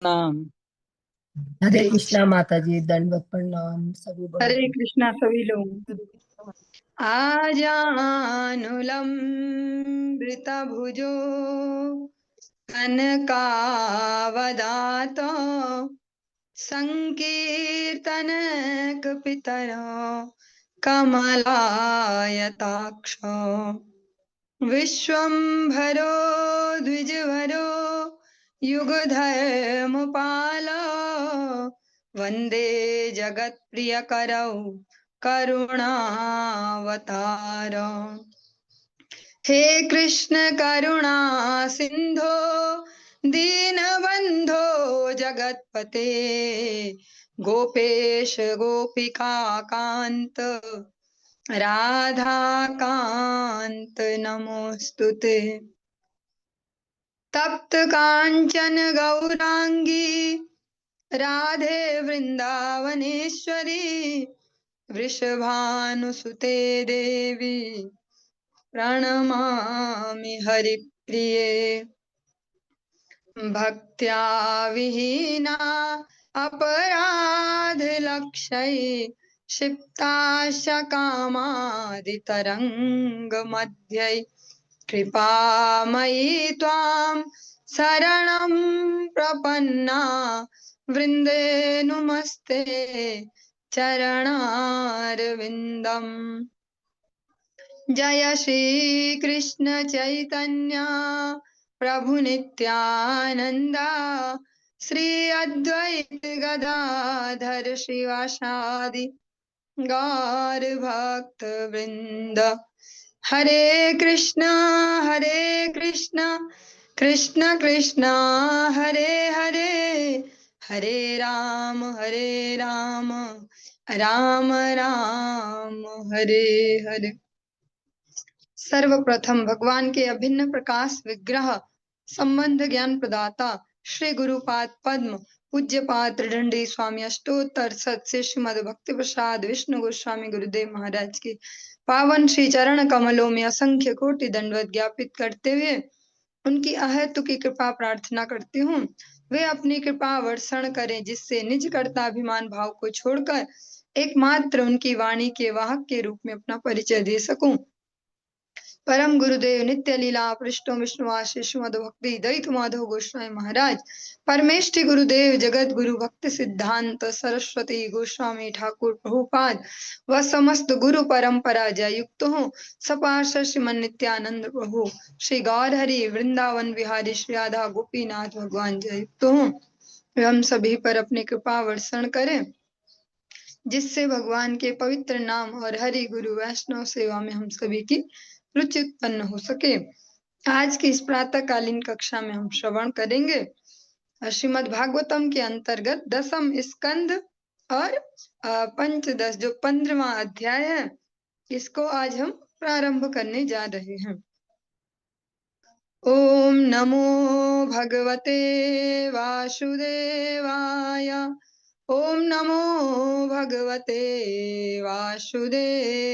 नाम। हरे कृष्णा माता जी, दंडवत प्रणाम सभी बड़ों हरे को। कृष्णा सभी लोग। हरे कृष्णा। आजानुलम्बितभुजो कनकावदातो सङ्कीर्तनकपितरो कमलायताक्ष विश्वम्भरो द्विजभरो युगधर्मपालो वन्दे जगत्प्रियकरौ करुणावतार। हे कृष्ण करुणा सिंधो दीनबंधो जगतपते गोपेश गोपिका कांत राधा कांत नमोस्तुते। तप्त कांचन गौरांगी राधे वृंदावनेश्वरी वृषभानुसुते देवी प्रणमामि हरिप्रिये। भक्त्या विहीना अपराधलक्षये क्षिप्ताश्च कामादितरङ्गमध्ये कृपामयि त्वां शरणं प्रपन्ना वृन्दे नुमस्ते चरणारविन्दम्। जय श्री कृष्ण चैतन्य प्रभु नित्यानंदा श्री अद्वैत गदाधर शिवासादि गौर भक्त वृंद। हरे कृष्णा कृष्ण कृष्ण हरे हरे हरे राम राम राम हरे हरे। सर्वप्रथम भगवान के अभिन्न प्रकाश विग्रह संबंध ज्ञान प्रदाता श्री गुरुपाद पद्म पूज्य पाद दंडी स्वामी अष्टोत्तर सत श्रीमद भक्ति प्रसाद विष्णु गोस्वामी गुरुदेव महाराज के पावन श्री चरण कमलों में असंख्य कोटि दंडवत ज्ञापित करते हुए उनकी अहेतु की कृपा प्रार्थना करती हूँ। वे अपनी कृपा वर्षण करें जिससे निज कर्ताभिमान भाव को छोड़कर एकमात्र उनकी वाणी के वाहक के रूप में अपना परिचय दे सकूं। परम गुरुदेव नित्य लीला पृष्ठो विष्णुवाशीष मधु भक्ति दैत माधव गोस्वामी महाराज परमेष्ठि गुरुदेव जगत गुरु भक्ति सिद्धांत सरस्वती गोस्वामी ठाकुर प्रभुपाद व समस्त गुरु परंपरा जय युक्त हो सपार्ष श्रीमन नित्यानंद प्रभु श्री गौरहरि वृंदावन बिहारी श्री राधा गोपीनाथ भगवान जय युक्त हो। हम सभी पर अपनी कृपा वर्षण करें जिससे भगवान के पवित्र नाम और हरि गुरु वैष्णव सेवा में हम सभी की रुचि उत्पन्न हो सके। आज की इस प्रातःकालीन कक्षा में हम श्रवण करेंगे श्रीमद् भागवतम के अंतर्गत दसम स्कंद और पंचदश जो 15वां अध्याय है इसको आज हम प्रारंभ करने जा रहे हैं। ओम नमो भगवते वासुदेवाय ओम नमो भगवते वासुदेवाय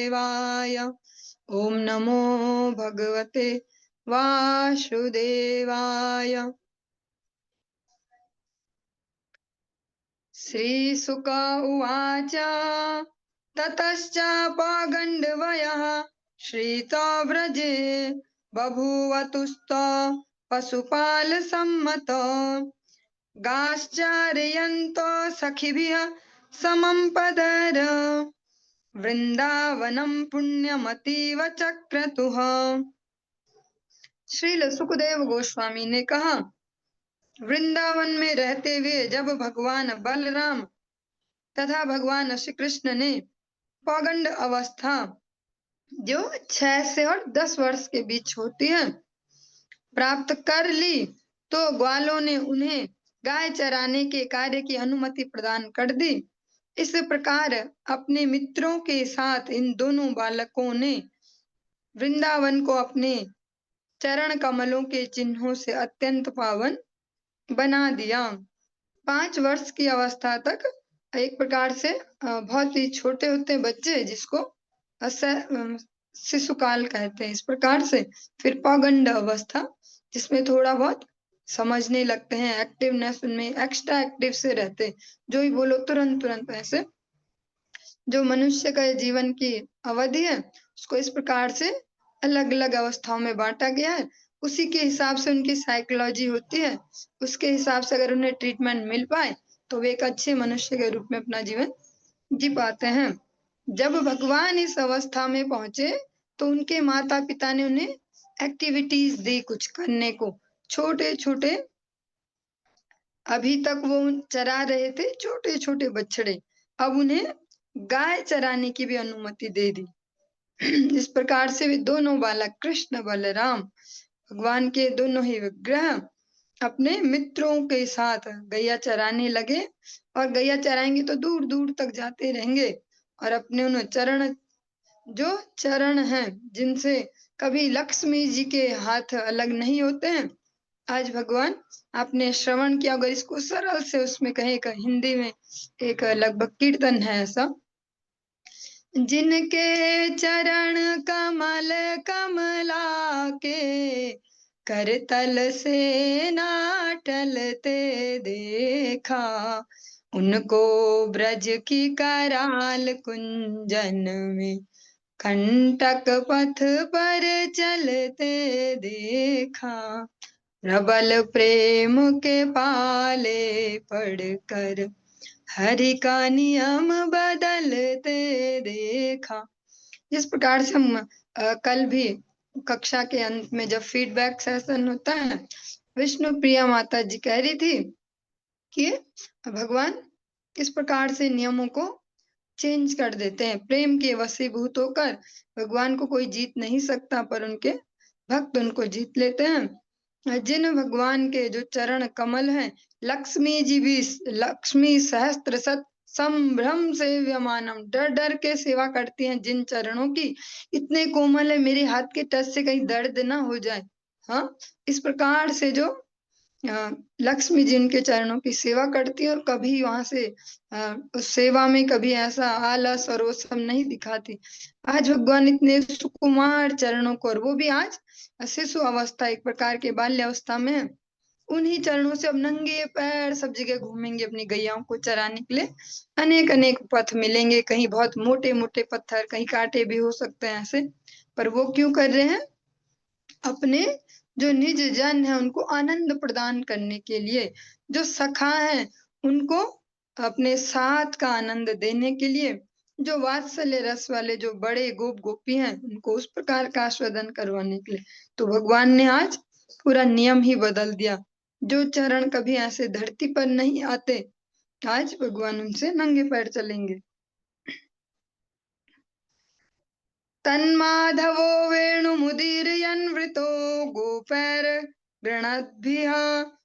ओम नमो भगवते वासुदेवाय। श्रीशुक उवाच ततश्च पागण्डवयः श्रीतव्रजे बभूवतुस्त पशुपालसम्मत गाश्चर्यन्तो सखिभिः समं पदर वृंदावनम पुण्यमतीव चक्रतुः। श्रील सुखदेव गोस्वामी ने कहा वृंदावन में रहते हुए जब भगवान बलराम तथा भगवान श्री कृष्ण ने पौगंड अवस्था जो 6 से और 10 वर्ष के बीच होती है प्राप्त कर ली तो ग्वालों ने उन्हें गाय चराने के कार्य की अनुमति प्रदान कर दी। इस प्रकार अपने मित्रों के साथ इन दोनों बालकों ने वृंदावन को अपने चरण कमलों के चिन्हों से अत्यंत पावन बना दिया। 5 वर्ष की अवस्था तक एक प्रकार से बहुत ही छोटे होते हैं बच्चे जिसको शिशुकाल कहते हैं। इस प्रकार से फिर पौगंड अवस्था जिसमें थोड़ा बहुत समझने लगते हैं, एक्टिवनेस उनमें एक्स्ट्रा एक्टिव से रहते हैं, जो ही बोलो तुरंत तुरंत। ऐसे जो मनुष्य का जीवन की अवधि है उसको इस प्रकार से अलग अलग अवस्थाओं में बांटा गया है। उसी के हिसाब से उनकी साइकोलॉजी होती है, उसके हिसाब से अगर उन्हें ट्रीटमेंट मिल पाए तो वे एक अच्छे मनुष्य के रूप में अपना जीवन जी पाते हैं। जब भगवान इस अवस्था में पहुंचे तो उनके माता पिता ने उन्हें एक्टिविटीज दी कुछ करने को। छोटे छोटे, अभी तक वो चरा रहे थे छोटे छोटे बछड़े, अब उन्हें गाय चराने की भी अनुमति दे दी। इस प्रकार से वे दोनों बालक कृष्ण बलराम भगवान के दोनों ही विग्रह अपने मित्रों के साथ गैया चराने लगे, और गैया चराएंगे तो दूर दूर तक जाते रहेंगे, और अपने उन चरण, जो चरण हैं जिनसे कभी लक्ष्मी जी के हाथ अलग नहीं होते हैं, आज भगवान आपने श्रवण किया। अगर इसको सरल से उसमें कहे एक हिंदी में एक लगभग कीर्तन है ऐसा, जिनके चरण कमल कमला के करतल से ना टलते देखा, उनको ब्रज की कराल कुंजन में कंटक पथ पर चलते देखा, प्रबल प्रेम के पाले पड़कर हरि का नियम बदलते देखा। जिस प्रकार से हम कल भी कक्षा के अंत में जब फीडबैक सेशन होता है, विष्णु प्रिया माता जी कह रही थी कि भगवान किस प्रकार से नियमों को चेंज कर देते हैं। प्रेम के वशीभूत होकर भगवान को कोई जीत नहीं सकता, पर उनके भक्त उनको जीत लेते हैं। जिन भगवान के जो चरण कमल हैं, लक्ष्मी जी भी लक्ष्मी सहस्त्र सत संभ्रम से व्यमानम, डर डर के सेवा करती हैं जिन चरणों की, इतने कोमल है मेरे हाथ के टच से कहीं दर्द ना हो जाए। हाँ, इस प्रकार से जो लक्ष्मी जी उनके चरणों की सेवा करती है, और कभी वहां से उस सेवा में कभी ऐसा आलस और वो सब नहीं दिखाती। आज भगवान इतने सुकुमार चरणों को, और वो भी आज शिशु अवस्था, एक प्रकार के बाल्य अवस्था में है, उन्हीं चरणों से अब नंगे पैर सब जगह घूमेंगे अपनी गैयाओं को चराने के लिए। अनेक अनेक पथ मिलेंगे, कहीं बहुत मोटे मोटे पत्थर, कहीं कांटे भी हो सकते हैं ऐसे, पर वो क्यों कर रहे हैं? अपने जो निज जन है उनको आनंद प्रदान करने के लिए, जो सखा है उनको अपने साथ का आनंद देने के लिए, जो वात्सल्य रस वाले जो बड़े गोप गोपी हैं उनको उस प्रकार का आस्वादन करवाने के लिए। तो भगवान ने आज पूरा नियम ही बदल दिया। जो चरण कभी ऐसे धरती पर नहीं आते, आज भगवान उनसे नंगे पैर चलेंगे। तन्माधवो वेणुमुदीरयन्वृतो गोपैर्गृणद्भिः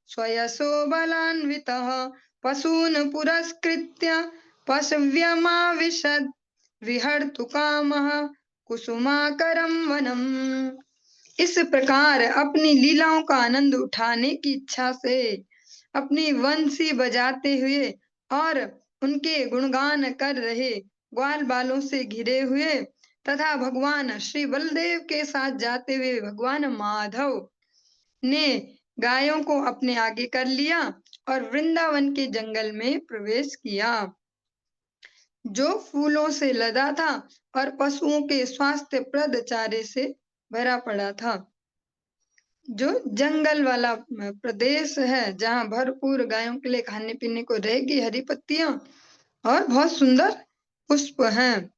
स्वयसो बलान्वितः पशून् पुरस्कृत्य पशव्यमाविशद् विहर्तुकामः कुसुमाकरं वनम्। इस प्रकार अपनी लीलाओं का आनंद उठाने की इच्छा से अपनी वंशी बजाते हुए और उनके गुणगान कर रहे ग्वाल बालों से घिरे हुए तथा भगवान श्री बलदेव के साथ जाते हुए भगवान माधव ने गायों को अपने आगे कर लिया और वृंदावन के जंगल में प्रवेश किया, जो फूलों से लदा था और पशुओं के स्वास्थ्य प्रद चारे से भरा पड़ा था। जो जंगल वाला प्रदेश है जहाँ भरपूर गायों के लिए खाने पीने को रहेगी हरी पत्तियां और बहुत सुंदर पुष्प हैं।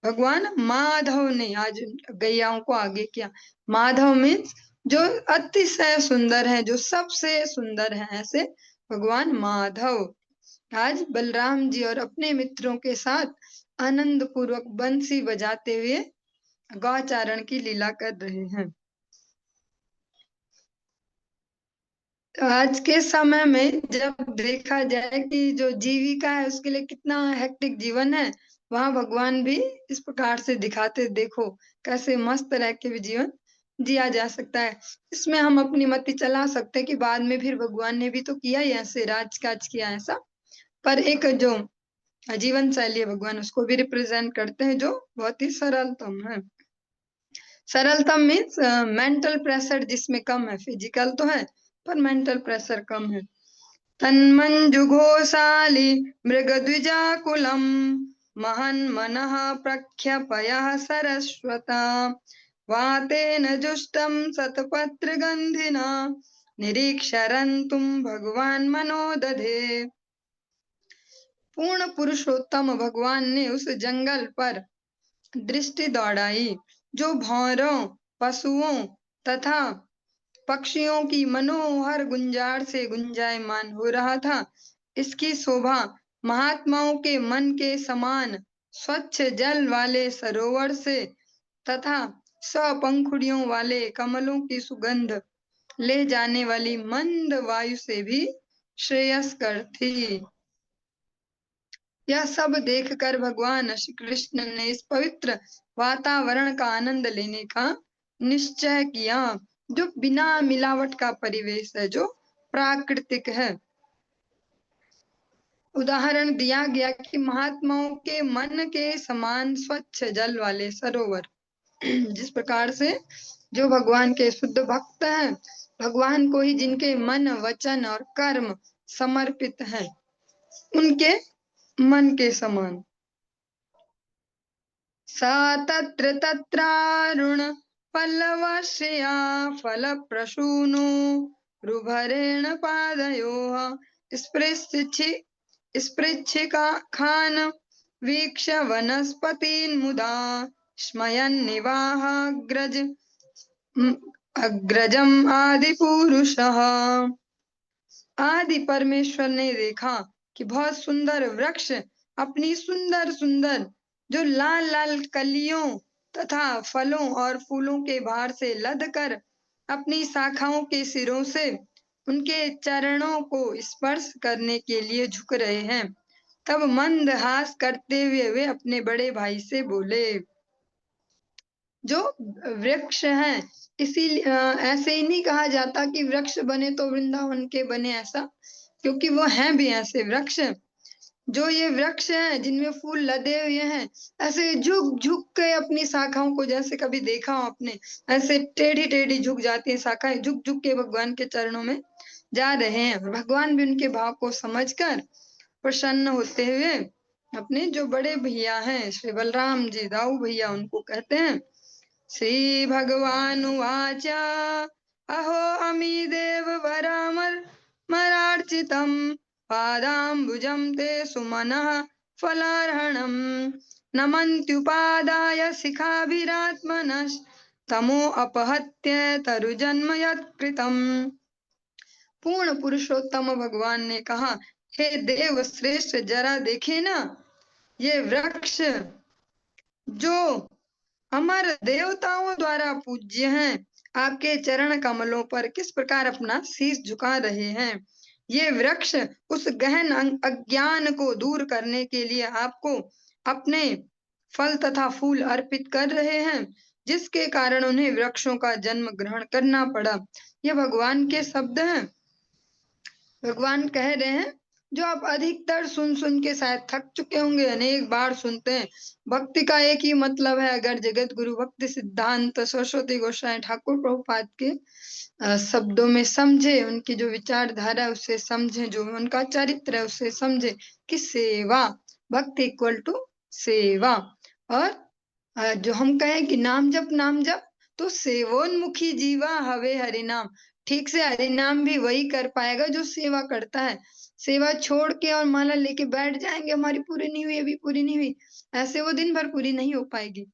भगवान माधव ने आज गैयाओं को आगे किया। माधव में जो अतिशय सुंदर है, जो सबसे सुंदर है, ऐसे भगवान माधव आज बलराम जी और अपने मित्रों के साथ आनंद पूर्वक बंसी बजाते हुए गौचारण की लीला कर रहे हैं। आज के समय में जब देखा जाए कि जो जीविका है उसके लिए कितना हेक्टिक जीवन है, वहां भगवान भी इस प्रकार से दिखाते, देखो कैसे मस्त रह के भी जीवन जिया जा सकता है। इसमें हम अपनी मति चला सकते हैं कि बाद में फिर भगवान ने भी तो किया ही ऐसे राजकाज किया ऐसा, पर एक जो जीवन शैली है भगवान उसको भी रिप्रेजेंट करते हैं जो बहुत ही सरलतम है। सरलतम मीन्स मेंटल प्रेशर जिसमें कम है, फिजिकल तो है पर मेंटल प्रेशर कम है। तन्मञ्जुघोषाली मृगद्विजाकुलं महन्मनः प्रख्यपयः सरस्वता वातेन जुष्टं शतपत्रगन्धिना निरीक्षरन्तुं भगवान मनो दधे। पूर्ण पुरुषोत्तम भगवान ने उस जंगल पर दृष्टि दौड़ाई जो भौरों, पशुओं तथा पक्षियों की मनोहर गुंजार से गुंजायमान हो रहा था। इसकी शोभा महात्माओं के मन के समान स्वच्छ जल वाले सरोवर से तथा पंखुड़ियों वाले कमलों की सुगंध ले जाने वाली मंद वायु से भी श्रेयस्कर थी। यह सब देखकर भगवान श्री कृष्ण ने इस पवित्र वातावरण का आनंद लेने का निश्चय किया, जो बिना मिलावट का परिवेश है, जो प्राकृतिक है। उदाहरण दिया गया कि महात्माओं के मन के समान स्वच्छ जल वाले सरोवर। जिस प्रकार से जो भगवान के शुद्ध भक्त हैं, भगवान को ही जिनके मन, वचन और कर्म समर्पित हैं, उनके मन के समान। सा तत्र तत्रारुण पल्लवश्रिया फल प्रसूनो रुभरेण पादयोः स्पृच्छिका खान वीक्ष वनस्पतीन् मुदा स्मयन् अग्रजम आदि पुरुषः। आदि परमेश्वर ने देखा कि बहुत सुंदर वृक्ष अपनी सुंदर सुंदर जो लाल लाल कलियों तथा फलों और फूलों के भार से लदकर अपनी शाखाओं के सिरों से उनके चरणों को स्पर्श करने के लिए झुक रहे हैं। तब मंद हास करते हुए वे अपने बड़े भाई से बोले, जो वृक्ष हैं, इसीलिए ऐसे ही नहीं कहा जाता कि वृक्ष बने तो वृंदावन के बने, ऐसा, क्योंकि वो हैं भी ऐसे वृक्ष। जो ये वृक्ष हैं जिनमें फूल लदे हुए हैं, ऐसे झुक झुक के अपनी शाखाओं को, जैसे कभी देखा हो आपने, ऐसे टेढ़ी टेढ़ी झुक जाती है शाखाएं, झुक झुक के भगवान के चरणों में जा रहे हैं। और भगवान भी उनके भाव को समझकर प्रसन्न होते हुए अपने जो बड़े भैया हैं श्री बलराम जी, दाऊ भैया उनको कहते हैं। श्री भगवान उवाच अहो अमी देव वरामर्चितं पादाम्बुजं ते सुमनः फलार्हणं नमन्त्युपादाय शिखाभिरात्मनस्तमो अपहत्य तरुजन्म यत्कृतं। पूर्ण पुरुषोत्तम भगवान ने कहा, हे देव श्रेष्ठ, जरा देखे ना, ये वृक्ष जो अमर देवताओं द्वारा पूज्य हैं, आपके चरण कमलों पर किस प्रकार अपना शीश झुका रहे हैं। ये वृक्ष उस गहन अज्ञान को दूर करने के लिए आपको अपने फल तथा फूल अर्पित कर रहे हैं, जिसके कारण उन्हें वृक्षों का जन्म ग्रहण करना पड़ा। ये भगवान के शब्द हैं। भगवान कह रहे हैं, जो आप अधिकतर सुन सुन के शायद थक चुके होंगे, अनेक बार सुनते हैं। भक्ति का एक ही मतलब है, अगर जगत गुरु भक्ति सिद्धांत सरस्वती गोस्वामी ठाकुर प्रभुपाद के शब्दों में समझे, उनकी जो विचारधारा है उससे समझे, जो उनका चरित्र है उससे समझे कि सेवा, भक्ति इक्वल टू सेवा। और जो हम कहें कि नाम जप, तो सेवोन्मुखी जीवा हवे हरि नाम। ठीक से हरि नाम भी वही कर पाएगा जो सेवा करता है। सेवा छोड़ के और माला लेके बैठ जाएंगे, हमारी पूरी नहीं हुई, अभी पूरी नहीं हुई, ऐसे वो दिन भर पूरी नहीं हो पाएगी।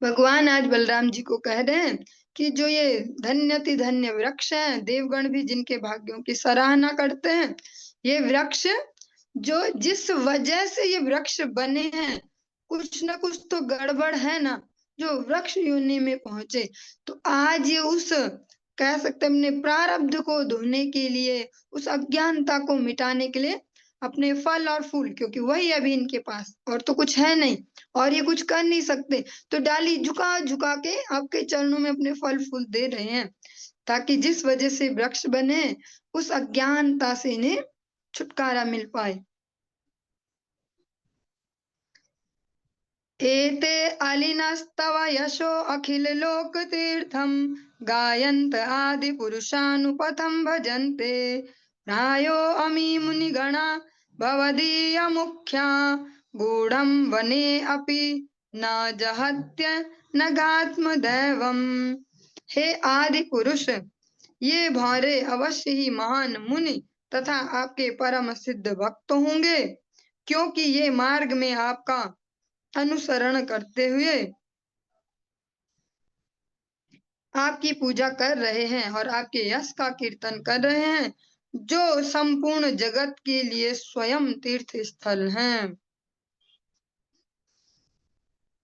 भगवान आज बलराम जी को कह रहे हैं कि जो ये धन्यति धन्य वृक्ष हैं, देवगण भी जिनके भाग्यों की सराहना करते हैं, ये वृक्ष जो जिस वजह से ये वृक्ष बने हैं, कुछ ना कुछ तो गड़बड़ है ना, जो वृक्ष योनि में पहुंचे। तो आज ये उस, कह सकते अपने प्रारब्ध को धोने के लिए, उस अज्ञानता को मिटाने के लिए अपने फल और फूल, क्योंकि वही अभी इनके पास और तो कुछ है नहीं और ये कुछ कर नहीं सकते, तो डाली झुका झुका के आपके चरणों में अपने फल फूल दे रहे हैं, ताकि जिस वजह से वृक्ष बने उस अज्ञानता से इन्हें छुटकारा मिल पाए। एते अलिनस्तव यशो अखिल लोक तीर्थम गायन्त आदि पुरुषानुपथम भजन्ते प्रायो अमी मुनिगणा भवदीय मुख्या गूढ़ं वने अपि न जहत्य नगात्म दैवम। हे आदि पुरुष, ये भौरे अवश्य ही महान मुनि तथा आपके परम सिद्ध भक्त होंगे, क्योंकि ये मार्ग में आपका अनुसरण करते हुए आपकी पूजा कर रहे हैं और आपके यश का कीर्तन कर रहे हैं, जो संपूर्ण जगत के लिए स्वयं तीर्थ स्थल हैं।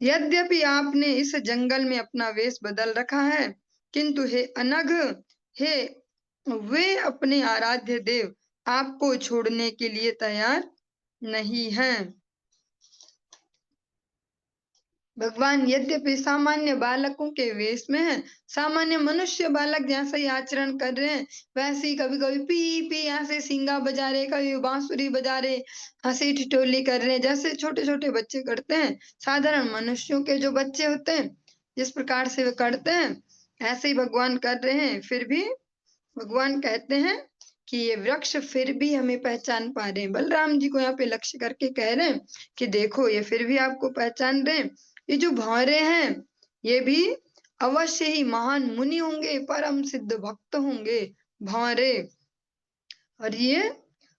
यद्यपि आपने इस जंगल में अपना वेश बदल रखा है, किंतु हे अनघ, हे वे अपने आराध्य देव आपको छोड़ने के लिए तैयार नहीं हैं। भगवान यद्यपि सामान्य बालकों के वेश में है, सामान्य मनुष्य बालक जैसा ही आचरण कर रहे हैं, वैसे ही कभी कभी पी पी ऐसे सींगा बजा रहे, कभी बांसुरी बजा रहे, हंसी ठिठोली कर रहे हैं, जैसे छोटे छोटे बच्चे करते हैं। साधारण मनुष्यों के जो बच्चे होते हैं, जिस प्रकार से वे करते हैं, ऐसे ही भगवान कर रहे हैं। फिर भी भगवान कहते हैं कि ये वृक्ष फिर भी हमें पहचान पा रहे हैं। बलराम जी को यहाँ पे लक्ष्य करके कह रहे हैं कि देखो, ये फिर भी आपको पहचान रहे हैं। ये जो भौरे हैं, ये भी अवश्य ही महान मुनि होंगे, परम सिद्ध भक्त होंगे भौरे, और ये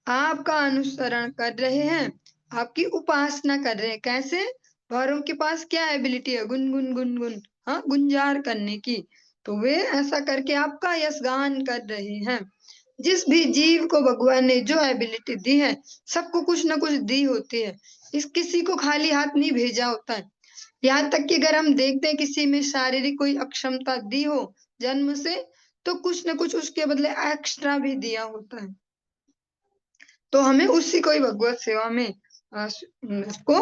आपका अनुसरण कर रहे हैं, आपकी उपासना कर रहे हैं। कैसे? भौरों के पास क्या एबिलिटी है? गुनगुन गुनगुन, हाँ, गुंजार करने की। तो वे ऐसा करके आपका यशगान कर रहे हैं। जिस भी जीव को भगवान ने जो एबिलिटी दी है, सबको कुछ ना कुछ दी होती है। इस किसी को खाली हाथ नहीं भेजा होता है। यहाँ तक कि अगर हम देखते हैं किसी में शारीरिक कोई अक्षमता दी हो जन्म से, तो कुछ ना कुछ उसके बदले एक्स्ट्रा भी दिया होता है। तो हमें उसी को ही भगवत सेवा में उसको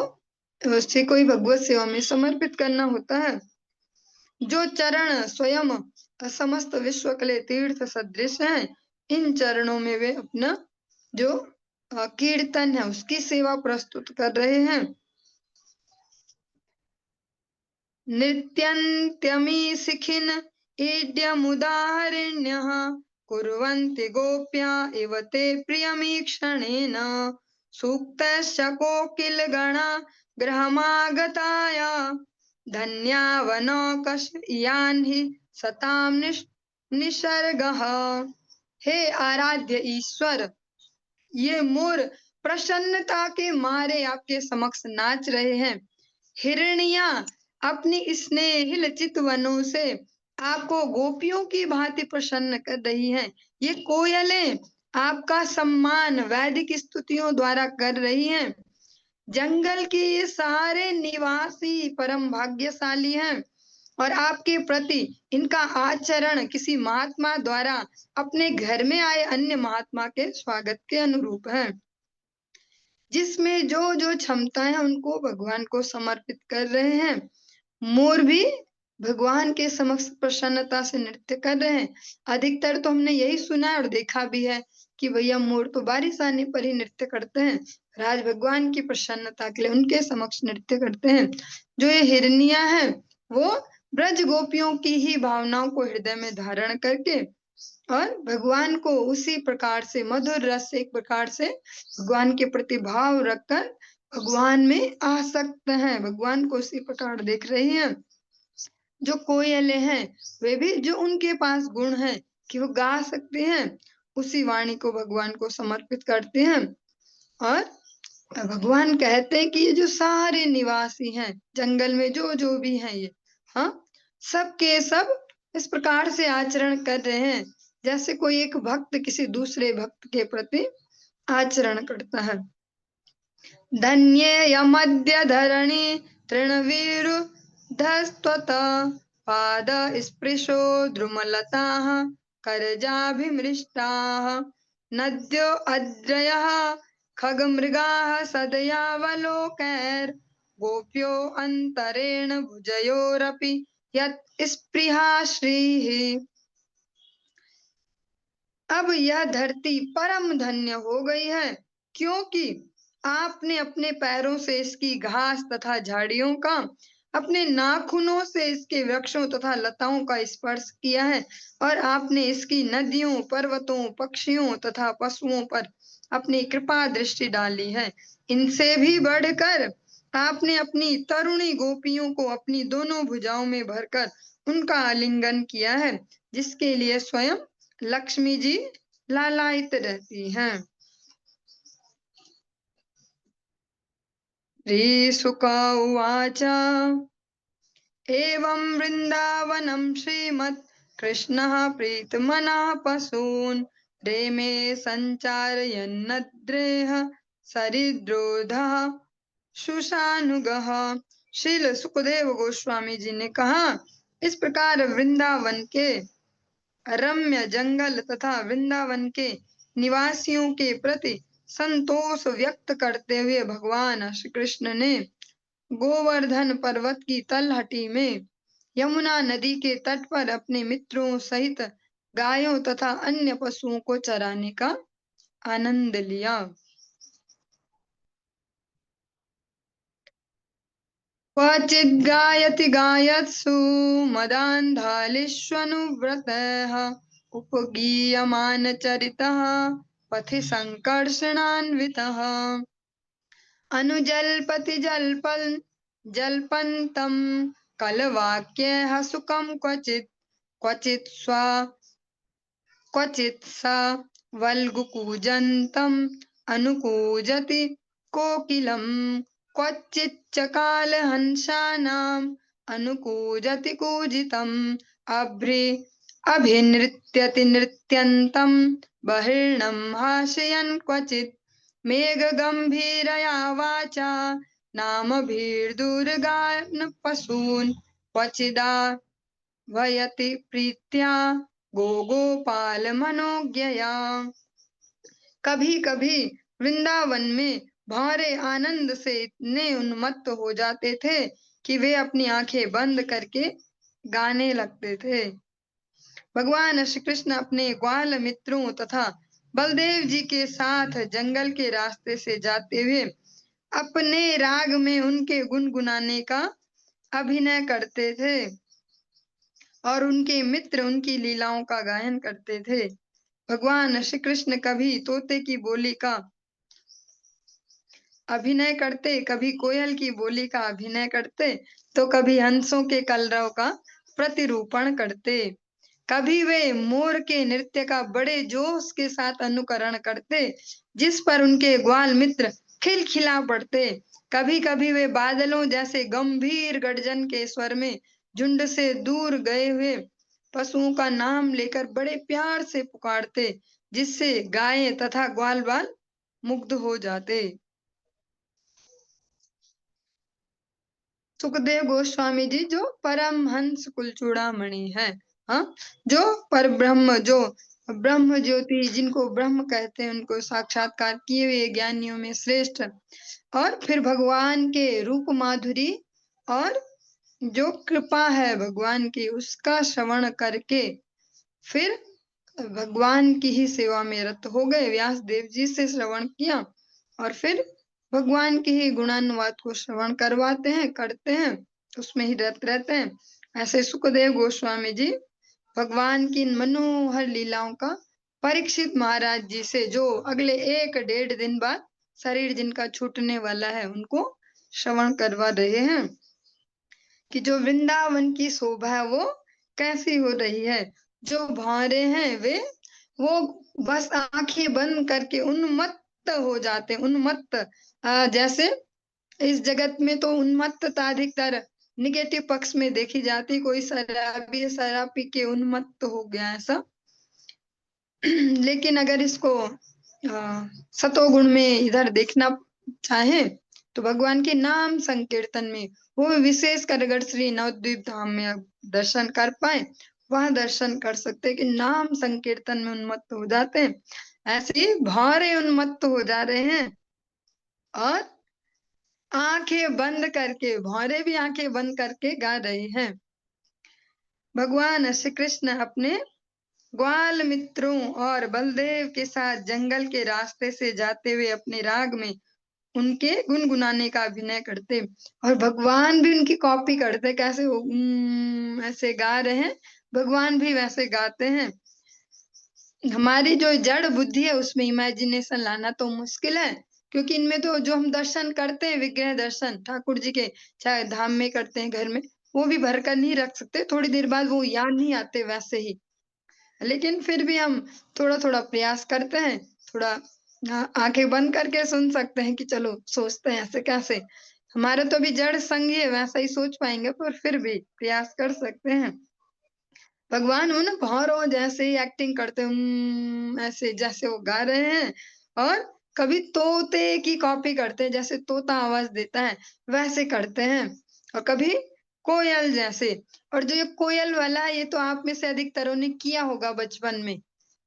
उसी को ही भगवत सेवा में समर्पित करना होता है। जो चरण स्वयं समस्त विश्व के लिए तीर्थ सदृश हैं, इन चरणों में वे अपना जो कीर्तन है उसकी सेवा प्रस्तुत कर रहे हैं। नृत्यन्त्यमी शिखिन ईड्यमुदाहरिण्यः कुर्वन्ति गोप्या इव ते प्रियमीक्षणेन सूक्तश्च कोकिलगणा गृहमागताय धन्यावनौकशयान् हि सतां निसर्गः। हे आराध्य ईश्वर, ये मोर प्रसन्नता के मारे आपके समक्ष नाच रहे हैं। हिरनिया अपनी स्नेहिल चितवनों से आपको गोपियों की भांति प्रसन्न कर रही हैं। ये कोयलें आपका सम्मान वैदिक स्तुतियों द्वारा कर रही हैं। जंगल के ये सारे निवासी परम भाग्यशाली हैं और आपके प्रति इनका आचरण किसी महात्मा द्वारा अपने घर में आए अन्य महात्मा के स्वागत के अनुरूप है। जिसमें जो जो क्षमताएं उनको भगवान को समर्पित कर रहे हैं। मोर भी भगवान के समक्ष प्रसन्नता से नृत्य कर रहे हैं। अधिकतर तो हमने यही सुना है और देखा भी है कि भैया मोर तो बारिश आने पर ही नृत्य करते हैं, राज भगवान की प्रसन्नता के लिए उनके समक्ष नृत्य करते हैं। जो ये हिरनिया है, वो ब्रज गोपियों की ही भावनाओं को हृदय में धारण करके और भगवान को उसी प्रकार से मधुर रस से एक प्रकार से भगवान के प्रति भाव रखकर भगवान में आसक्त हैं, भगवान को उसी प्रकार देख रही हैं। जो कोयले हैं, वे भी जो उनके पास गुण है कि वो गा सकते हैं, उसी वाणी को भगवान को समर्पित करते हैं। और भगवान कहते हैं कि ये जो सारे निवासी हैं जंगल में, जो जो भी हैं ये, हाँ, सब के सब इस प्रकार से आचरण कर रहे हैं जैसे कोई एक भक्त किसी दूसरे भक्त के प्रति आचरण करता है। धन्येयमद्य धरणी तृणविरुधस्त्वत पाद स्पृशो द्रुमलताः करजाभिमृष्टाः नद्यो अद्रयः खगमृगाः सदयावलोकैर् गोप्यो अन्तरेण भुजयोरपि यत् स्पृहा श्रीः। अब यह धरती परम धन्य हो गई है, क्योंकि आपने अपने पैरों से इसकी घास तथा झाड़ियों का, अपने नाखूनों से इसके वृक्षों तथा लताओं का स्पर्श किया है, और आपने इसकी नदियों, पर्वतों, पक्षियों तथा पशुओं पर अपनी कृपा दृष्टि डाली है। इनसे भी बढ़कर आपने अपनी तरुणी गोपियों को अपनी दोनों भुजाओं में भरकर उनका आलिंगन किया है, जिसके लिए स्वयं लक्ष्मी जी लालायित रहती हैं। श्रीशुक उवाच एवं वृन्दावनं श्रीमत् कृष्णः प्रीतमनः पशून् रेमे सञ्चारयन्नद्रेह सरिद्रोधः सुषानुगः। श्रील सुखदेव गोस्वामी जी ने कहा, इस प्रकार वृंदावन के रम्य जंगल तथा वृंदावन के निवासियों के प्रति संतोष व्यक्त करते हुए भगवान श्री कृष्ण ने गोवर्धन पर्वत की तलहटी में यमुना नदी के तट पर अपने मित्रों सहित गायों तथा अन्य पशुओं को चराने का आनंद लिया। क्वचिद् गायति गायत्सु मदान्धालिष्वनुव्रतः उपगीयमानचरितः पथि सङ्कर्षणान्वितः अनुजल्पति जल्पन्तं कलवाक्यः सुखं क्वचित् स वल्गुकूजन्तम् अनुकूजति कोकिलं क्वचिच्च कालहंसानाम् अनुकूजति कूजितम् अभिनृत्यति नृत्यन्तं बहिर्णं हासयन् क्वचित् मेघगम्भीरया वाचा नामभिर्दुर्गान् पशून् क्वचिदा वयति प्रीत्या गोपाल मनोज्ञया। कभी कभी वृंदावन में भौरे आनंद से इतने उन्मत्त हो जाते थे कि वे अपनी आंखें बंद करके गाने लगते थे। भगवान श्री कृष्ण अपने ग्वाल मित्रों तथा बलदेव जी के साथ जंगल के रास्ते से जाते हुए अपने राग में उनके गुनगुनाने का अभिनय करते थे और उनके मित्र उनकी लीलाओं का गायन करते थे। भगवान श्री कृष्ण कभी तोते की बोली का अभिनय करते, कभी कोयल की बोली का अभिनय करते, तो कभी हंसों के कलरव का प्रतिरूपण करते। कभी वे मोर के नृत्य का बड़े जोश के साथ अनुकरण करते, जिस पर उनके ग्वाल मित्र खिलखिला पड़ते। कभी कभी वे बादलों जैसे गंभीर गर्जन के स्वर में झुंड से दूर गए हुए पशुओं का नाम लेकर बड़े प्यार से पुकारते, जिससे गायें तथा ग्वाल बाल मुग्ध हो जाते। सुखदेव गोस्वामी जी जो परमहंस कुलचूड़ामणि है, हाँ, जो पर ब्रह्म, जो ब्रह्म ज्योति, जिनको ब्रह्म कहते हैं, उनको साक्षात्कार किए हुए ज्ञानियों में श्रेष्ठ, और फिर भगवान के रूप माधुरी और जो कृपा है भगवान की, उसका श्रवण करके फिर भगवान की ही सेवा में रत हो गए। व्यास देव जी से श्रवण किया और फिर भगवान की ही गुणानुवाद को श्रवण करवाते हैं, करते हैं, उसमें ही रत रहते हैं। ऐसे सुखदेव गोस्वामी जी भगवान की मनोहर लीलाओं का परीक्षित महाराज जी से, जो अगले 1-1.5 दिन बाद शरीर जिनका छूटने वाला है, उनको श्रवण करवा रहे हैं कि जो वृंदावन की शोभा है वो कैसी हो रही है। जो भौरे हैं वो बस आंखें बंद करके उन्मत्त हो जाते हैं, उन्मत्त। जैसे इस जगत में तो उन्मत्तता अधिकतर निगेटिव पक्ष में देखी जाती, कोई शराबी शराब पी के उन्मत्त हो गया ऐसा। लेकिन अगर इसको सतोगुण में इधर देखना चाहे तो भगवान के नाम संकीर्तन में, वो विशेषकर अगर श्री नवद्वीप धाम में दर्शन कर पाए, वहां दर्शन कर सकते कि नाम संकीर्तन में उन्मत्त हो जाते हैं। ऐसे ही भौरे उन्मत्त हो जा रहे हैं और आंखें बंद करके, भौरे भी आंखें बंद करके गा रहे हैं। भगवान श्री कृष्ण अपने ग्वाल मित्रों और बलदेव के साथ जंगल के रास्ते से जाते हुए अपने राग में उनके गुनगुनाने का अभिनय करते और भगवान भी उनकी कॉपी करते। कैसे वो ऐसे गा रहे हैं, भगवान भी वैसे गाते हैं। हमारी जो जड़ बुद्धि है उसमें इमेजिनेशन लाना तो मुश्किल है, क्योंकि इनमें तो जो हम दर्शन करते हैं, विग्रह दर्शन ठाकुर जी के, चाहे धाम में करते हैं, घर में, वो भी भर कर नहीं रख सकते। थोड़ी देर बाद वो याद नहीं आते वैसे ही। लेकिन फिर भी हम थोड़ा-थोड़ा प्रयास करते हैं, थोड़ा आँखें बंद करके सुन सकते हैं कि चलो सोचते हैं ऐसे कैसे। हमारा तो अभी जड़ संग ही है, वैसा ही सोच पाएँगे, पर फिर भी प्रयास कर सकते हैं। भगवान वो ना भौरों जैसे ही एक्टिंग करते हैं, ऐसे जैसे वो गा रहे हैं। और कभी तोते की कॉपी करते हैं, जैसे तोता आवाज़ देता है, वैसे करते हैं। और कभी कोयल जैसे। और जो ये कोयल वाला है, ये तो आप में से अधिकतरों ने किया होगा बचपन में।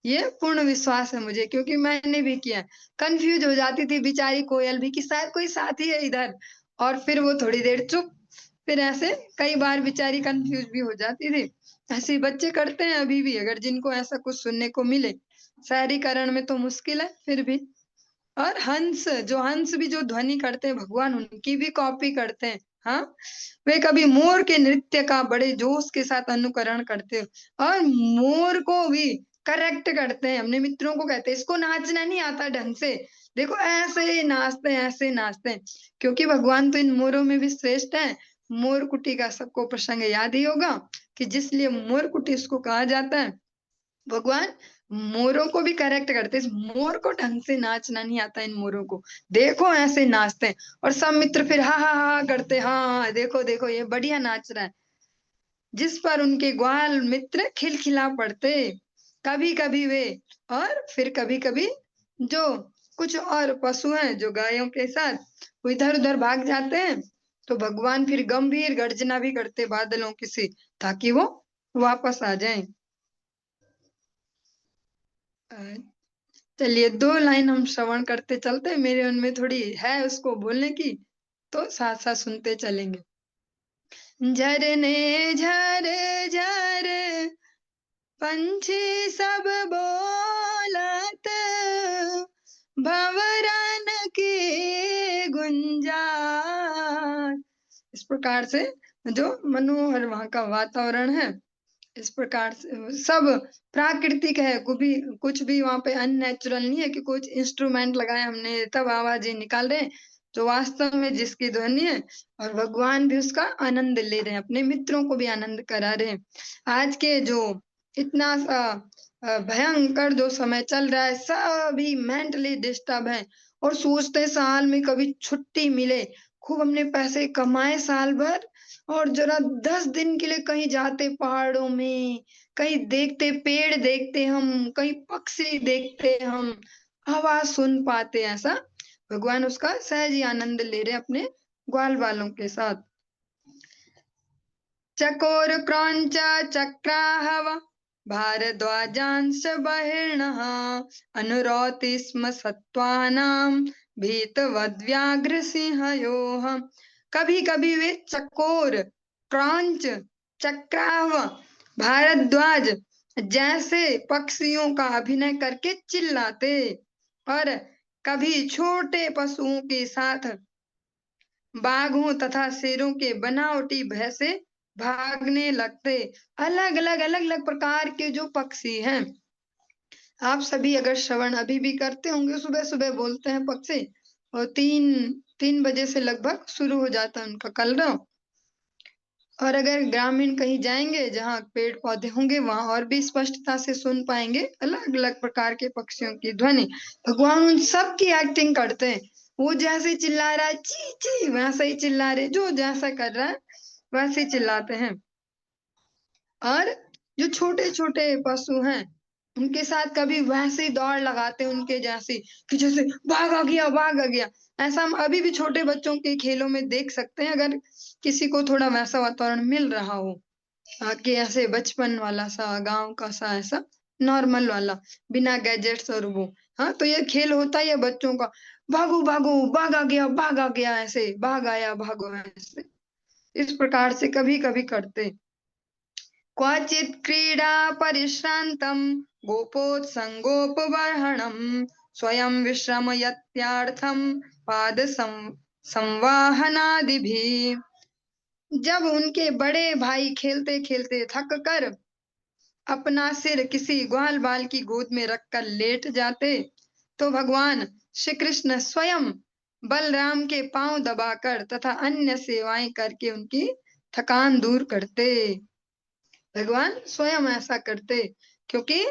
ये पूर्ण विश्वास है मुझे, क्योंकि मैंने भी किया है। कन्फ्यूज़ हो जाती थी बेचारी कोयल भी कि शायद कोई साथी है इधर, और फिर वो थोड़ी देर चुप, फिर ऐसे कई बार बेचारी कन्फ्यूज़ भी हो जाती थी। ऐसे ही बच्चे करते हैं अभी भी, अगर जिनको ऐसा कुछ सुनने को मिले। शहरीकरण में तो मुश्किल है, फिर भी। और हंस भी जो ध्वनि करते हैं, भगवान उनकी भी कॉपी करते हैं। हाँ, वे कभी मोर के नृत्य का बड़े जोश के साथ अनुकरण करते हैं और मोर को भी करेक्ट करते हैं। अपने मित्रों को कहते हैं, इसको नाचना नहीं आता ढंग से, देखो ऐसे नाचते हैं, ऐसे नाचते हैं। क्योंकि भगवान तो इन मोरों में भी श्रेष्ठ है। मोर कुटी का सबको प्रसंग याद ही होगा कि जिस लिए मोर कुटी इसको कहा जाता है। भगवान मोरों को भी करेक्ट करते हैं। इस मोर को ढंग से नाचना नहीं आता इन मोरों को, देखो ऐसे नाचते हैं। और सब मित्र फिर हा हा हा करते, हाँ देखो देखो ये बढ़िया नाच रहा है। जिस पर उनके ग्वाल मित्र खिलखिला पड़ते। कभी कभी वे, और फिर कभी कभी जो कुछ और पशु हैं जो गायों के साथ वो इधर उधर भाग जाते हैं, तो भगवान फिर गंभीर गर्जना भी करते बादलों की सी, ताकि वो वापस आ जाएं। अ, चलिए 2 लाइन हम श्रवण करते चलते हैं, मेरे मन में थोड़ी है उसको बोलने की, तो साथ-साथ सुनते चलेंगे। झरने झर झर पंछी सब बोलत, भंवरन की गुंजार। इस प्रकार से जो मनोहर वहाँ का वातावरण है, इस प्रकार से सब प्राकृतिक है। कुछ भी वहाँ पे अननेचुरल नहीं है कि कुछ इंस्ट्रूमेंट लगाए हमने तब आवाजें निकाल रहे हैं, जो वास्तव में जिसकी ध्वनि है। और भगवान भी उसका आनंद ले रहे हैं, अपने मित्रों को भी आनंद करा रहे हैं। आज के जो इतना सा भयंकर जो समय चल रहा है, सभी मेंटली डिस्टर्ब हैं और सोचते हैं साल में कभी छुट्टी मिले, खूब हमने पैसे कमाए साल भर, और जरा 10 दिन के लिए कहीं जाते पहाड़ों में, कहीं देखते पेड़ देखते हम, कहीं पक्षी देखते हम, हवा सुन पाते ऐसा। भगवान उसका सहज ही आनंद ले रहे हैं अपने ग्वाल वालों के साथ। चकोर क्रौंच चक्राहव भारद्वाजांश बहिर्णः अनुरौति स्म सत्त्वानां भीतवद्व्याघ्र सिंहयोः। कभी कभी वे चकोर क्रौंच चक्राव भारद्वाज जैसे पक्षियों का अभिनय करके चिल्लाते, और कभी छोटे पशुओं के साथ बाघों तथा शेरों के बनावटी भय से भागने लगते। अलग-अलग प्रकार के जो पक्षी हैं, आप सभी अगर श्रवण अभी भी करते होंगे, सुबह-सुबह बोलते हैं पक्षी, और 3 बजे से लगभग शुरू हो जाता है उनका कलरव। और अगर ग्रामीण कहीं जाएँगे जहाँ पेड़-पौधे होंगे, वहाँ और भी स्पष्टता से सुन पाएँगे अलग-अलग प्रकार के पक्षियों की ध्वनि। भगवान उन सब की एक्टिंग करते हैं। वो जैसे चिल्ला रहा है ची ची, वैसे ही चिल्ला रहे, जो जैसा कर रहा है वैसे ही चिल्लाते हैं। और जो छोटे-छोटे पशु हैं, उनके साथ कभी वैसे ही दौड़ लगाते हैं उनके जैसी, कि जैसे भाग आ गया। ऐसा हम अभी भी छोटे बच्चों के खेलों में देख सकते हैं, अगर किसी को थोड़ा वैसा वातावरण मिल रहा हो। कि ऐसे बचपन वाला सा, गाँव का सा ऐसा नॉर्मल वाला, बिना गैजेट्स और वो। हाँ, तो ये खेल होता ही है बच्चों का। भागो, भागो, भाग आ गया ऐसे, भाग आया, भागो ऐसे। इस प्रकार से कभी-कभी करते। क्वचित् क्रीडा परिश्रान्तं गोपोत्सङ्गोपबर्हणं स्वयं विश्रमयत्यार्थं पाद संवाहनादि भी। जब उनके बड़े भाई खेलते खेलते थक कर अपना सिर किसी ग्वाल बाल की गोद में रखकर लेट जाते, तो भगवान श्री कृष्ण स्वयं बलराम के पांव दबाकर तथा अन्य सेवाएं करके उनकी थकान दूर करते। भगवान स्वयं ऐसा करते, क्योंकि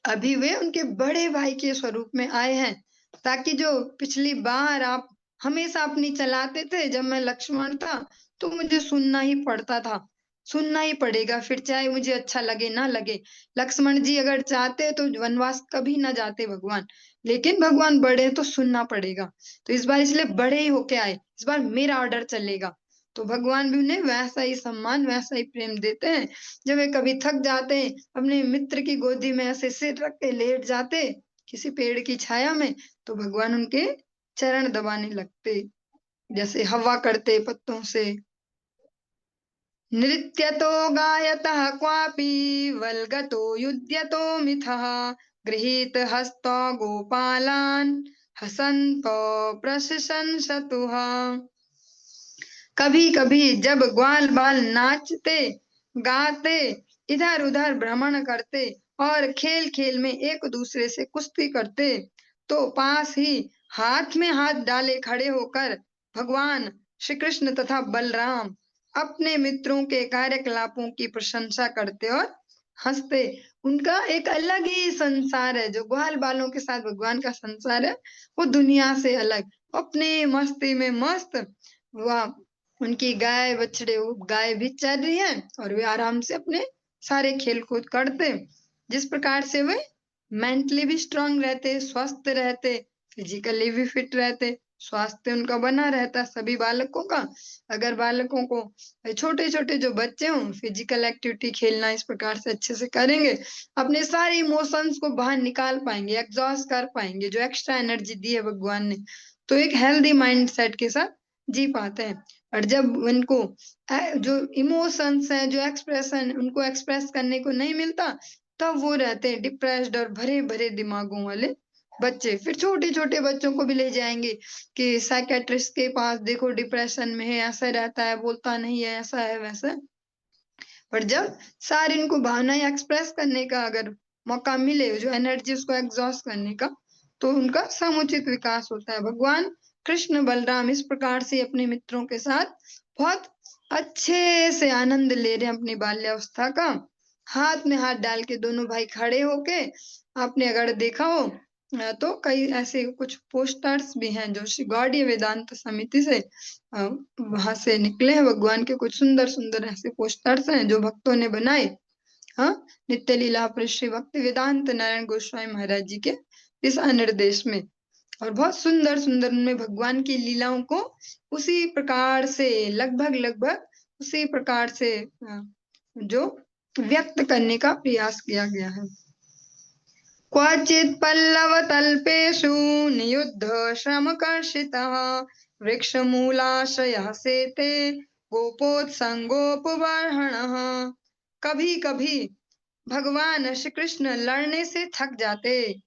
अभी वे उनके बड़े भाई के स्वरूप में आए हैं, ताकि जो पिछली बार आप हमेशा अपनी चलाते थे, जब मैं लक्ष्मण था तो मुझे सुनना ही पड़ता था, सुनना ही पड़ेगा, फिर चाहे मुझे अच्छा लगे ना लगे। लक्ष्मण जी अगर चाहते तो वनवास कभी ना जाते भगवान, लेकिन भगवान बड़े हैं तो सुनना पड़ेगा। तो इस बार इसलिए बड़े ही होके आए, इस बार मेरा ऑर्डर चलेगा। तो भगवान भी उन्हें वैसा ही सम्मान, वैसा ही प्रेम देते हैं। जब वे कभी थक जाते हैं, अपने मित्र की गोदी में ऐसे सिर रख के लेट जाते किसी पेड़ की छाया में, तो भगवान उनके चरण दबाने लगते, जैसे हवा करते पत्तों से। नृत्यतो गायतः क्वापि वल्गतो युध्यतो मिथः, गृहीत हस्तो गोपालान् हसन्तो प्रशंसतुः। कभी कभी जब ग्वाल बाल नाचते गाते इधर उधर भ्रमण करते और खेल खेल में एक दूसरे से कुश्ती करते, तो पास ही हाथ में हाथ डाले खड़े होकर भगवान श्री कृष्ण तथा बलराम अपने मित्रों के कार्यकलापों की प्रशंसा करते और हंसते। उनका एक अलग ही संसार है, जो ग्वाल बालों के साथ भगवान का संसार है, वो दुनिया से अलग, अपने मस्ती में मस्त। वह उनकी गाय बछड़े, गाय भी चर रही है और वे आराम से अपने सारे खेल कूद करते। जिस प्रकार से वे मेंटली भी स्ट्रांग रहते, स्वस्थ रहते, फिजिकली भी फिट रहते, स्वास्थ्य उनका बना रहता सभी बालकों का। अगर बालकों को, छोटे छोटे जो बच्चे हों, फिजिकल एक्टिविटी खेलना इस प्रकार से अच्छे से करेंगे, अपने सारे इमोशंस को बाहर निकाल पाएंगे, एग्जॉस्ट कर पाएंगे, जो एक्स्ट्रा एनर्जी दी है भगवान ने, तो एक हेल्दी माइंड सेट के साथ जी पाते हैं। और जब उनको जो इमोशंस हैं, जो एक्सप्रेशन उनको एक्सप्रेस करने को नहीं मिलता, तब वो रहते हैं डिप्रेस्ड और भरे भरे दिमागों वाले बच्चे। फिर छोटे छोटे बच्चों को भी ले जाएंगे कि साइकेट्रिस्ट के पास, देखो डिप्रेशन में है, ऐसा रहता है, बोलता नहीं है, ऐसा है वैसा है। पर जब सारे इनको भावनाएं एक्सप्रेस करने का अगर मौका मिले, जो एनर्जी उसको एग्जॉस्ट करने का, तो उनका समुचित विकास होता है। भगवान कृष्ण बलराम इस प्रकार से अपने मित्रों के साथ बहुत अच्छे से आनंद ले रहे हैं अपनी बाल्यावस्था का। हाथ में हाथ डाल के दोनों भाई खड़े होके, आपने अगर देखा हो तो कई ऐसे कुछ पोस्टर्स भी हैं जो श्री गौड़ीय वेदांत समिति से वहां से निकले हैं। भगवान के कुछ सुंदर सुंदर ऐसे पोस्टर्स हैं जो भक्तों ने बनाए। हाँ, नित्य लीला पर श्री भक्ति वेदांत नारायण गोस्वामी महाराज जी के दिशा निर्देश में, और बहुत सुंदर सुंदर उनमें भगवान की लीलाओं को उसी प्रकार से लगभग लगभग उसी प्रकार से जो व्यक्त करने का प्रयास किया गया है। क्वचित् पल्लवतल्पेषु नियुद्ध श्रमकर्षितः, वृक्षमूलाश्रयः सेते गोपोत्संगोपबर्हणः। कभी कभी भगवान श्री कृष्ण लड़ने से थक जाते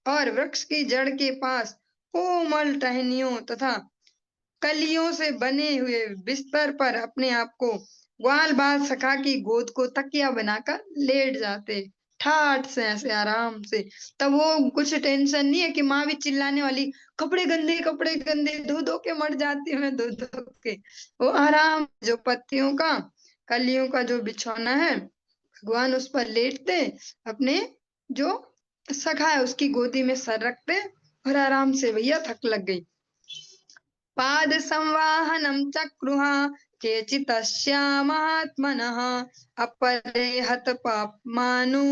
और वृक्ष की जड़ के पास कोमल टहनियों तथा कलियों से बने हुए बिस्तर पर अपने आप को ग्वाल बाल सखा की गोद को तकिया बनाकर लेट जाते, ठाठ से ऐसे आराम से। तब वो कुछ टेंशन नहीं है कि माँ भी चिल्लाने वाली, कपड़े गंदे धो धो के मर जाती हूँ मैं, धो धो के। वो आराम, जो पत्तियों का कलियों का जो बिछौना है, भगवान उस पर लेटते, अपने जो सखा है उसकी गोदी में सर रखते और आराम से, भैया थक लग गई। पाद संवाहनम चक्रुः केचितस्या महात्मनः, अपरे हत पाप्मानु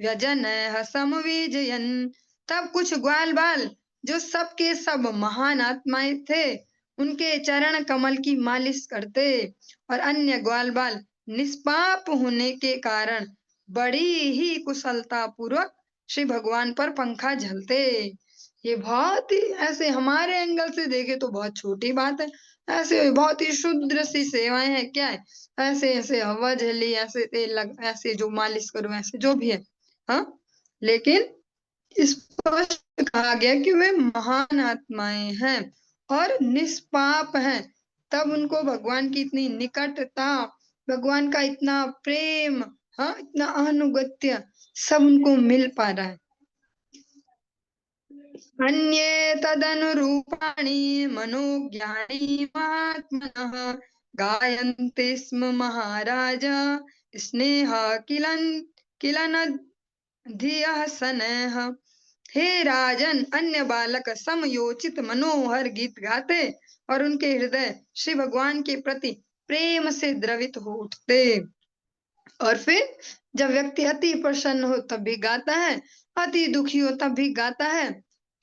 व्यजनः समविजयन्। तब कुछ ग्वाल बाल जो सबके सब महान आत्माएं थे, उनके चरण कमल की मालिश करते, और अन्य ग्वाल बाल निष्पाप होने के कारण बड़ी ही कुशलता पूर्वक श्री भगवान पर पंखा झलते। ये बहुत ही ऐसे हमारे एंगल से देखे तो बहुत छोटी बात है, ऐसे बहुत ही शुद्र सी सेवाएं हैं, क्या है, ऐसे ऐसे हवा झली, ऐसे तेल लग, ऐसे जो मालिश करो, ऐसे जो भी है। हाँ, लेकिन इस स्पष्ट कहा गया कि वे महान आत्माएं हैं और निष्पाप हैं, तब उनको भगवान की इतनी निकटता, भगवान का इतना प्रेम, हाँ, इतना अनुगत्य सब उनको मिल पा रहा है। अन्ये तदनुरूपाणि मनोज्ञानी महात्मनः गायन्ते स्म महाराज स्नेह किलन धियः सनः। हे राजन, अन्य बालक समयोचित मनोहर गीत गाते और उनके हृदय श्री भगवान के प्रति प्रेम से द्रवित हो उठते। और फिर जब व्यक्ति अति प्रसन्न हो तब भी गाता है, अति दुखी हो तब भी गाता है।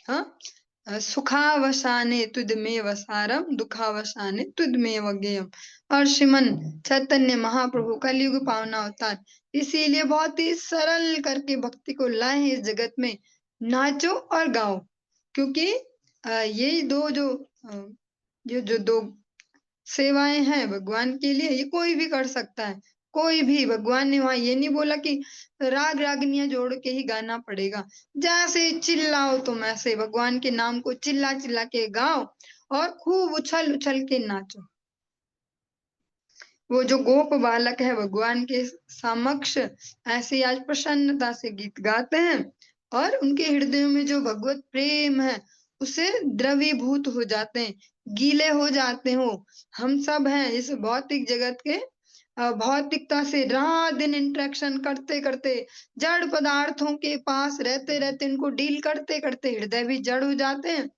हाँ, सुखावसाने तुदमेव सारम, दुखावसाने तुदमेव गेयम। और श्रीमन चैतन्य महाप्रभु कलयुग पावना अवतार इसीलिए बहुत ही सरल करके भक्ति को लाए हैं इस जगत में, नाचो और गाओ। क्योंकि यही दो जो ये जो दो सेवाएं हैं भगवान के लिए, ये कोई भी कर सकता है, कोई भी। भगवान ने वहां ये नहीं बोला कि राग रागनियां जोड़ के ही गाना पड़ेगा। जैसे चिल्लाओ तुम ऐसे भगवान के नाम को चिल्ला चिल्ला के गाओ और खूब उछल उछल के नाचो। वो जो गोप बालक है भगवान के समक्ष ऐसे आज प्रसन्नता से गीत गाते हैं और उनके हृदयों में जो भगवत प्रेम है उसे द्रवीभूत हो जाते हैं, गीले हो जाते हो। हम सब हैं इस भौतिक जगत के भौतिकता से रात दिन इंटरेक्शन करते करते, जड़ पदार्थों के पास रहते रहते, इनको डील करते करते हृदय भी जड़ हो जाते हैं।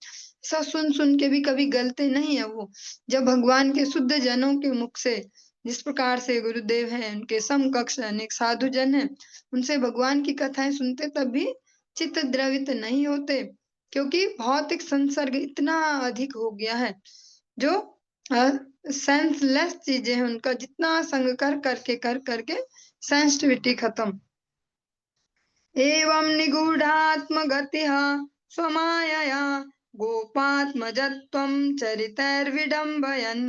सब सुन सुन के भी कभी गलते नहीं है वो। जब भगवान के शुद्ध जनों के मुख से, जिस प्रकार से गुरुदेव हैं, उनके समकक्ष अनेक साधु जन हैं, उनसे भगवान की कथाएं सुनते तब भी चित्त द्रवित नहीं होते, क्योंकि भौतिक संसर्ग इतना अधिक हो गया है। जो सेंसलेस चीजें हैं उनका जितना संग कर करके सेंसिटिविटी खत्म। एवं निगूढ़ात्मगतिः स्वमायया गोपात्मजत्वं चरितैर्विडम्बयन्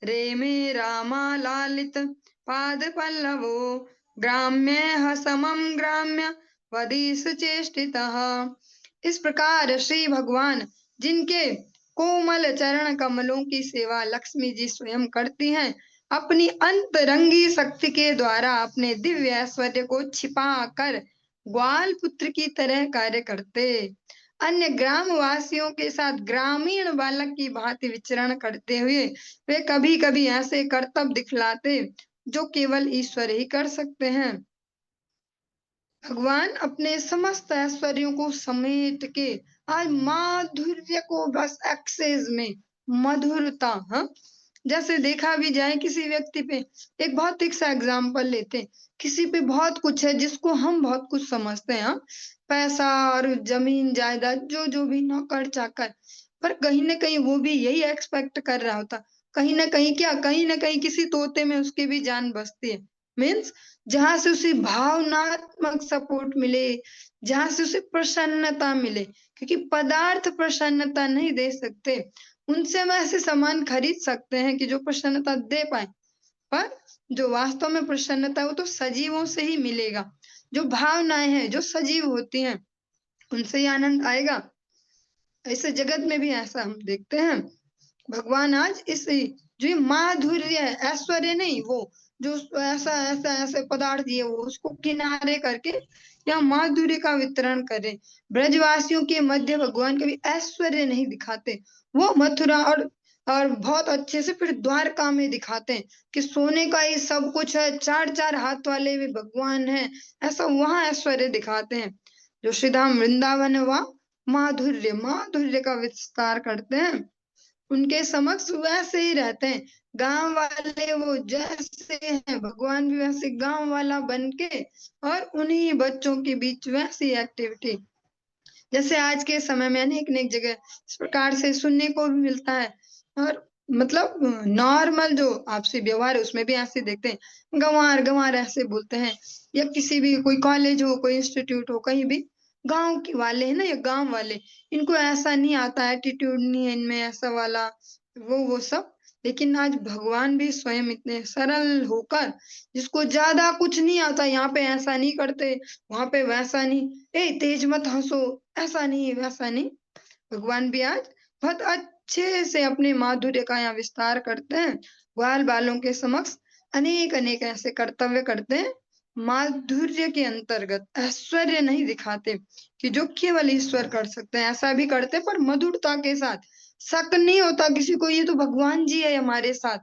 रेमे रामालालित पादपल्लवो ग्राम्यः समं ग्राम्य वदीस चेष्टितः। इस प्रकार श्री भगवान जिनके कोमल चरण कमलों की सेवा लक्ष्मी जी स्वयं करती हैं, अपनी अंतरंगी शक्ति के द्वारा अपने दिव्य ऐश्वर्य को छिपा कर ग्वाल पुत्र की तरह कार्य करते, अन्य ग्रामवासियों के साथ ग्रामीण बालक की भांति विचरण करते हुए वे कभी कभी ऐसे करतब दिखलाते जो केवल ईश्वर ही कर सकते हैं। भगवान अपने समस्त ऐश्वर्यों को समेट के आज माधुर्य को बस एक्सेस में मधुरता, हाँ, जैसे देखा भी जाए किसी व्यक्ति पे, एक भौतिक सा एग्जाम्पल लेते हैं, किसी पे बहुत कुछ है जिसको हम बहुत कुछ समझते हैं, हाँ, पैसा और जमीन जायदाद जो जो भी नौकर चाकर, पर कहीं ना कहीं वो भी यही एक्सपेक्ट कर रहा होता, कहीं ना कहीं क्या, कहीं ना कहीं किसी तोते में उसकी भी जान बसती है। मीन्स जहां से उसे भावनात्मक सपोर्ट मिले, जहां से उसे प्रसन्नता मिले, क्योंकि पदार्थ प्रसन्नता नहीं दे सकते। उनसे हम ऐसे सामान खरीद सकते हैं कि जो प्रसन्नता दे पाए, पर जो वास्तव में प्रसन्नता है वो तो सजीवों से ही मिलेगा। जो भावनाएं हैं जो सजीव होती हैं उनसे ही आनंद आएगा। ऐसे जगत में भी ऐसा हम देखते हैं। भगवान आज इस जो ये माधुर्य है, ऐश्वर्य नहीं, वो जो ऐसा ऐसा ऐसे पदार्थ दिए वो उसको किनारे करके या माधुर्य का वितरण करे। ब्रजवासियों के मध्य भगवान कभी ऐश्वर्य नहीं दिखाते, वो मथुरा और बहुत अच्छे से फिर द्वारका में दिखाते हैं कि सोने का ही सब कुछ है, चार चार हाथ वाले भी भगवान हैं, ऐसा वहां ऐश्वर्य दिखाते हैं। जो श्रीधाम वृंदावन है वहाँ माधुर्य माधुर्य का विस्तार करते हैं, उनके समक्ष वैसे ही रहते हैं। गांव वाले वो जैसे हैं भगवान भी वैसे गांव वाला बन के, और उन्हीं बच्चों के बीच वैसी एक्टिविटी जैसे आज के समय में अनेक अनेक जगह इस प्रकार से सुनने को भी मिलता है। और मतलब नॉर्मल जो आपसी व्यवहार है उसमें भी ऐसे देखते हैं, गंवार गंवार ऐसे बोलते हैं, या किसी भी कोई कॉलेज हो कोई इंस्टीट्यूट हो कहीं भी, गांव के वाले हैं ना या गांव वाले, इनको ऐसा नहीं आता, एटीट्यूड नहीं है इनमें ऐसा वाला, वो सब लेकिन आज भगवान भी स्वयं इतने सरल होकर, जिसको ज्यादा कुछ नहीं आता, यहाँ पे ऐसा नहीं करते, वहां पे वैसा नहीं, तेज मत हंसो, ऐसा नहीं वैसा नहीं, भगवान भी आज बहुत अच्छे से अपने माधुर्य का यहाँ विस्तार करते हैं। ग्वाल बालों के समक्ष अनेक अनेक ऐसे कर्तव्य करते हैं, माधुर्य के अंतर्गत ऐश्वर्य नहीं दिखाते कि जो केवल ईश्वर कर सकते हैं, ऐसा भी करते पर मधुरता के साथ, शक नहीं होता किसी को, ये तो भगवान जी है हमारे साथ।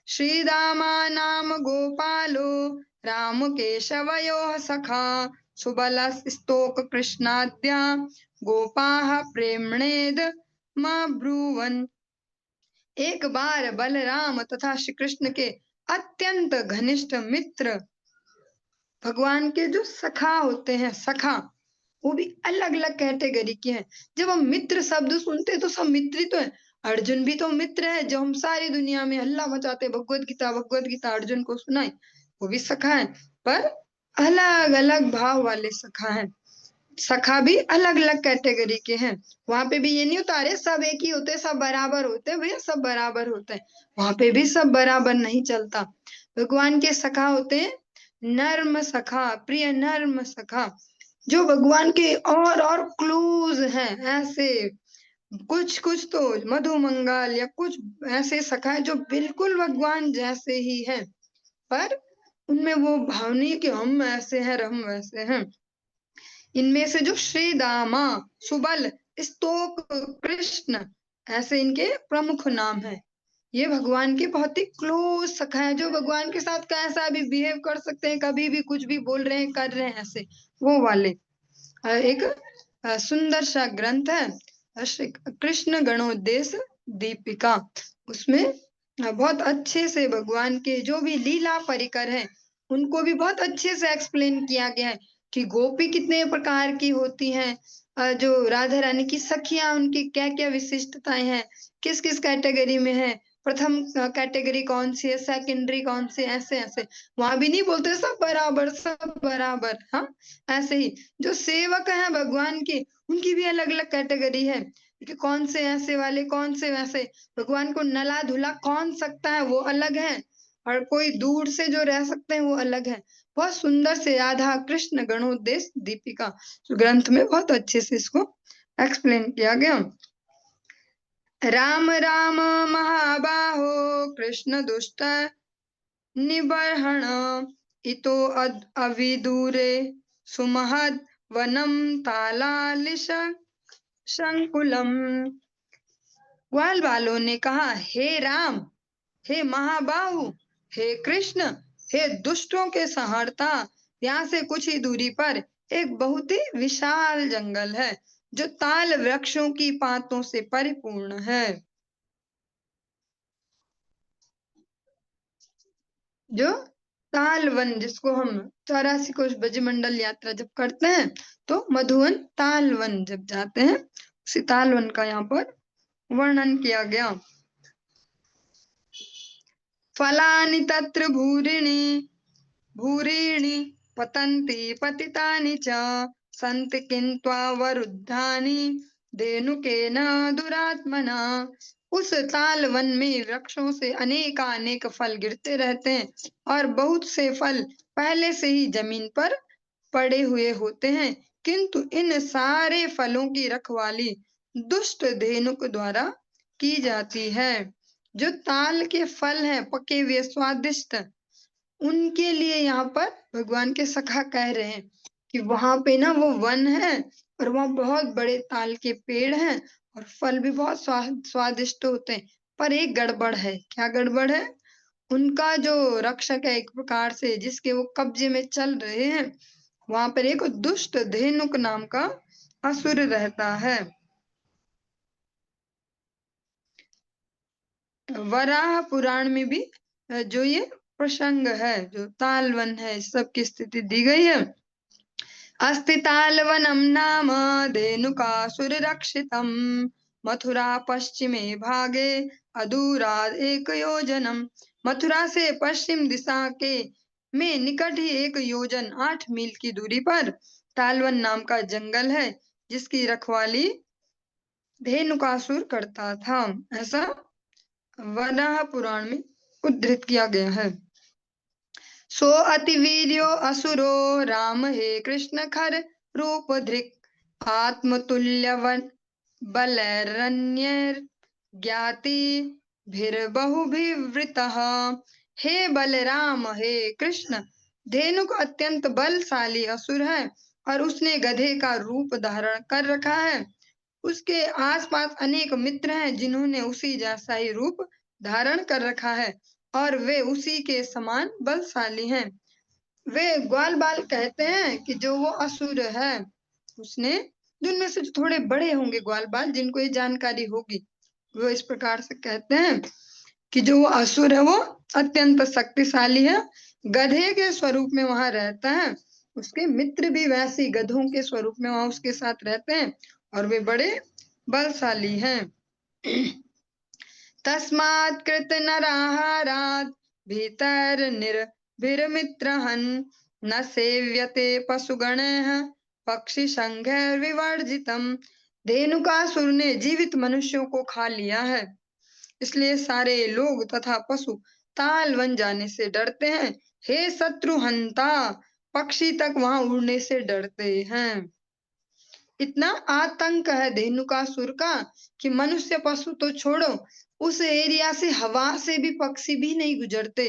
श्रीरामा नाम गोपालो राम केशवयोः सखा सुबल स्तोक कृष्णाद्या गोपाः प्रेमणेद ब्रुवन्। एक बार बलराम तथा श्री कृष्ण के अत्यंत घनिष्ठ मित्र, भगवान के जो सखा होते हैं, सखा वो भी अलग अलग कैटेगरी के हैं। जब हम मित्र शब्द सुनते हैं तो सब मित्र ही तो है। अर्जुन भी तो मित्र है, जो हम सारी दुनिया में हल्ला मचाते, भगवत गीता अर्जुन को सुनाई, वो भी सखा है, पर अलग अलग भाव वाले सखा हैं। सखा भी अलग अलग कैटेगरी के हैं। वहां पे भी ये नहीं होता अरे सब एक ही होते, सब बराबर होते, भैया सब बराबर होते हैं, वहां पे भी सब बराबर नहीं चलता। भगवान के सखा होते हैं नर्म सखा, प्रिय नर्म सखा, जो भगवान के और क्लोज हैं। ऐसे कुछ कुछ तो मधु मंगल या कुछ ऐसे सखा है जो बिल्कुल भगवान जैसे ही हैं, पर उनमें वो भाव नहीं कि हम ऐसे हैं हम वैसे हैं। इनमें से जो श्री दामा, सुबल, स्तोक, कृष्ण, ऐसे इनके प्रमुख नाम हैं। ये भगवान के बहुत ही क्लोज सखा है, जो भगवान के साथ कैसा भी बिहेव कर सकते हैं, कभी भी कुछ भी बोल रहे हैं, कर रहे हैं, ऐसे वो वाले। एक सुंदर सा ग्रंथ है श्री कृष्ण गणोद्देश दीपिका, उसमें बहुत अच्छे से भगवान के जो भी लीला परिकर हैं उनको भी बहुत अच्छे से एक्सप्लेन किया गया है कि गोपी कितने प्रकार की होती हैं, जो राधा रानी की सखियां उनकी क्या क्या विशिष्टताएं हैं, किस किस कैटेगरी में है, प्रथम कैटेगरी कौन सी है, सेकेंडरी कौन सी, ऐसे ऐसे। वहां भी नहीं बोलते सब बराबर सब बराबर, हाँ ऐसे ही जो सेवक हैं भगवान के, उनकी भी अलग अलग कैटेगरी है कि कौन से ऐसे वाले, कौन से वैसे। भगवान को नला धुला कौन सकता है वो अलग है, और कोई दूर से जो रह सकते हैं वो अलग है। बहुत सुंदर से राधा कृष्ण गणोद्देश दीपिका ग्रंथ में बहुत अच्छे से इसको एक्सप्लेन किया गया। राम राम महाबाहो कृष्ण दुष्ट निबर्हण इतो अविदूरे सुमहद वनम तालालिश संकुलम। ग्वाल बालों ने कहा, हे राम, हे महाबाहु, हे कृष्ण, हे दुष्टों के संहर्ता, यहाँ से कुछ ही दूरी पर एक बहुत ही विशाल जंगल है जो ताल वृक्षों की पातों से परिपूर्ण है। जो ताल वन, जिसको हम 84 कोष ब्रजमंडल यात्रा जब करते हैं तो मधुवन ताल वन जब जाते हैं, उसी ताल वन का यहाँ पर वर्णन किया गया। फलानि तत्र भूरिणि भूरीणि पतन्ति पतितानि च सन्ति किन्त्वा वरुद्धानि धेनुकेन दुरात्मना। उस ताल वन में वृक्षों से अनेकानेक फल गिरते रहते हैं और बहुत से फल पहले से ही जमीन पर पड़े हुए होते हैं, किंतु इन सारे फलों की रखवाली दुष्ट धेनुक द्वारा की जाती है। जो ताल के फल हैं पके हुए स्वादिष्ट, उनके लिए यहाँ पर भगवान के सखा कह रहे हैं कि वहां पे ना वो वन है और वहां बहुत बड़े ताल के पेड़ हैं और फल भी बहुत स्वादिष्ट होते हैं, पर एक गड़बड़ है। क्या गड़बड़ है? उनका जो रक्षक है एक प्रकार से, जिसके वो कब्जे में चल रहे हैं, वहां पर एक दुष्ट धेनुक नाम का असुर रहता है। वराह पुराण में भी जो ये प्रसंग है, जो तालवन है, इस सब की स्थिति दी गई है। अस्ति तालवनम नाम धेनुकासुररक्षितम् मथुरा पश्चिमे भागे अदूराद एक योजनम। मथुरा से पश्चिम दिशा के में निकट ही एक योजन 8 मील की दूरी पर तालवन नाम का जंगल है, जिसकी रखवाली धेनुकासुर करता था। ऐसा वराह पुराण में उद्धृत किया गया है। सो अति वीर्यो असुरो राम हे कृष्ण खर रूप धृक आत्मतुल्यवन बलैरण्यैर ज्ञाति भिर्बहुभिवृतः। हे बलराम हे कृष्ण, धेनुक अत्यंत बलशाली असुर है और उसने गधे का रूप धारण कर रखा है। उसके आसपास अनेक मित्र हैं जिन्होंने उसी जैसा ही रूप धारण कर रखा है और वे उसी के समान बलशाली हैं। वे ग्वाल बाल कहते हैं कि जो वो असुर है उसने, जिनमें से जो थोड़े बड़े होंगे ग्वाल बाल, जिनको ये जानकारी होगी, वो इस प्रकार से कहते हैं कि जो वो असुर है वो अत्यंत शक्तिशाली है, गधे के स्वरूप में वहां रहता है, उसके मित्र भी वैसे ही गधों के स्वरूप में वहां उसके साथ रहते हैं और वे बड़े बलशाली हैं। तस्मात् कृत नराहारात् भीतर निर्भिरमित्रहन् न सेव्यते पशुगणः पक्षी संघैर्विवर्जितम्। धेनुकासुर ने जीवित मनुष्यों को खा लिया है, इसलिए सारे लोग तथा पशु ताल वन जाने से डरते हैं। हे शत्रुहंता, पक्षी तक वहां उड़ने से डरते हैं। इतना आतंक है धेनुकासुर का कि मनुष्य पशु तो छोड़ो, उस एरिया से हवा से भी पक्षी भी नहीं गुजरते।